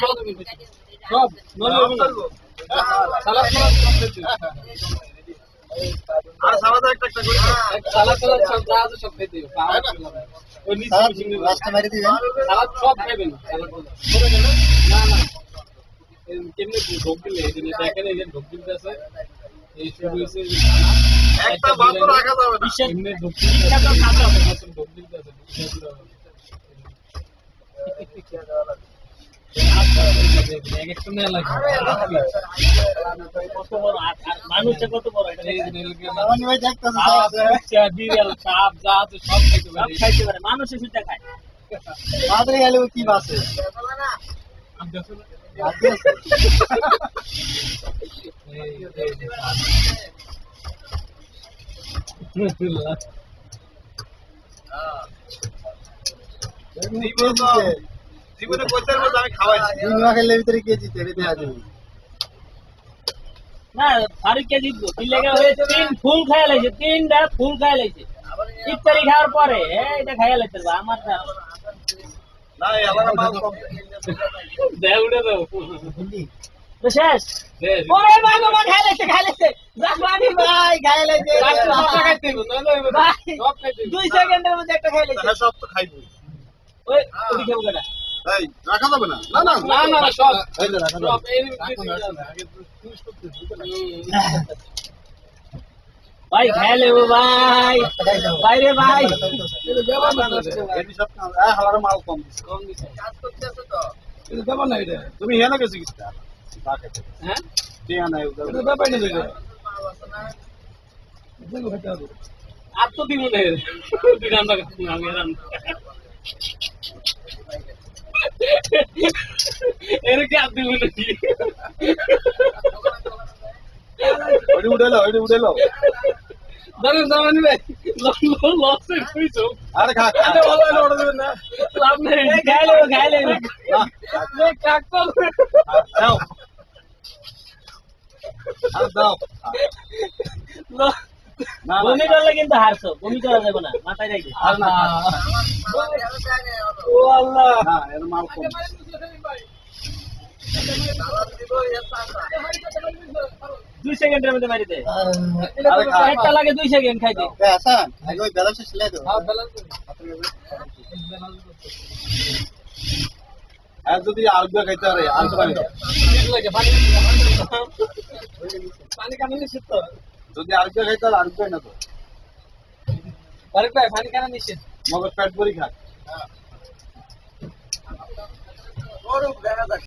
সব সালাদ আর সালাদ একটা একটা করে সালাদ সব যা আছে সব খেতে ওই নিচে লাস্টে মারি দিবেন। সালাদ সব খাবেন সালাদ না না কেমনে ঢোক দিলে এই যে দেখেন এই যে ঢোক দিতে আছে এই শুরু হয়েছে একটা ভাত রাখা যাবে না এমনি ঢোক দিতে আছে ঢোক দিতে আছে মানুষটা কত বড় এটা রামানি ভাই দেখতেছে বিড়াল সাপ যা আছে সব খাইতে সব পারে খাইতে পারে মানুষের সেটা খায় মাদরে গেলে কি বাসে আমি দেখো না বাকি আছে জীবনে কইতার মধ্যে আমি খাওয়াইছি নিমা খেলে ভিতরে কে জিতে এটা দেয়া যাবে না ফারুক কে জিতবো কি লেগে হয়েছে তিন ফুল খাইয়া লাইছে তিনটা ফুল খাইয়া লাইছে ইফতারি খাওয়ার পরে এটা খাইয়া লাইছে আমার না আমার মাল কম দেও উড়ে দাও তো শেষ ওরে বাবা মা খাইয়া লাইছে জাফরানি ভাই খাইয়া লাইছে খাইতে হবে সব খাইতে 2 সেকেন্ডের মধ্যে একটা খাইয়া লাইছে হ্যাঁ সব তো খাইবো ওই ওই খাবো কেডা এই রাখা যাবে না না না না না সব এই যে রাখা সব এই ভাই খাইয়া লেবো ভাই ভাই রে ভাই এটি সব আমার মাল কম কম দিছে এটা দেব না এটা তুমি হেন গেছো কি হ্যাঁ দিয়া নাই এটা ব্যাপার না এটা আর তো দিব না তুই রান্না করছিস আমি রান্না এর কি আর দিব না ওইটা উড়েলো ধরেন জামানি ভাই লসে কইছো আরে খা আরে ভালো হলো ওটা দেবেন না লাভ নেই খাইয়া লেবো কাক কর দাও আর দাও না বমি করলে কিন্তু হারছো বমি করা যাবে না মাথায় রাখি আর না ও আল্লাহ না এর মাল কম 2 সেকেন্ডের মধ্যে মারি দে আরে খা একটা লাগে 2 সেকেন্ড খাইতে হাসান আগে ওই ব্যালেন্স ছিলে তো হ্যাঁ ব্যালেন্স আর যদি আলগা খাইতে পারে আলগা পানি দাও লাগে পানি কানে নিশ্চিত তো যদি আলগা খাইতে পারে আলগা না তো আরে ভাই পানি কানে নিশ্চিত মগজ পেট ভরি খা